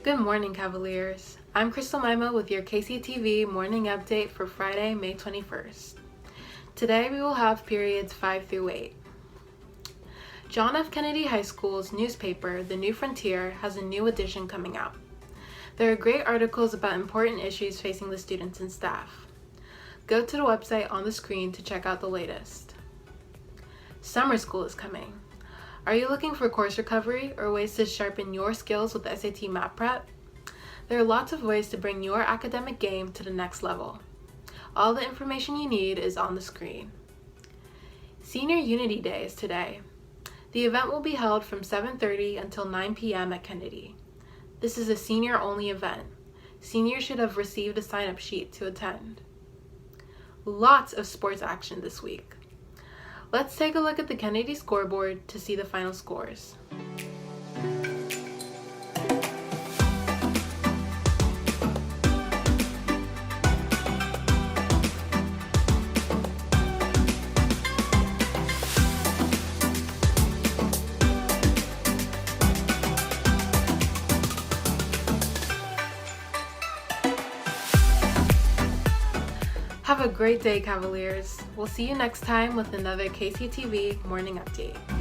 Good morning, Cavaliers. I'm Kristal with your KCTV Morning Update for Friday, May 21st. Today we will have periods 5 through 8. John F. Kennedy High School's newspaper, The New Frontier, has a new edition coming out. There are great articles about important issues facing the students and staff. Go to the website on the screen to check out the latest. Summer school is coming. Are you looking for course recovery or ways to sharpen your skills with SAT Math Prep? There are lots of ways to bring your academic game to the next level. All the information you need is on the screen. Senior Unity Day is today. The event will be held from 7:30 until 9 p.m. at Kennedy. This is a senior-only event. Seniors should have received a sign-up sheet to attend. Lots of sports action this week. Let's take a look at the Kennedy scoreboard to see the final scores. Have a great day, Cavaliers. We'll see you next time with another KCTV Morning Update.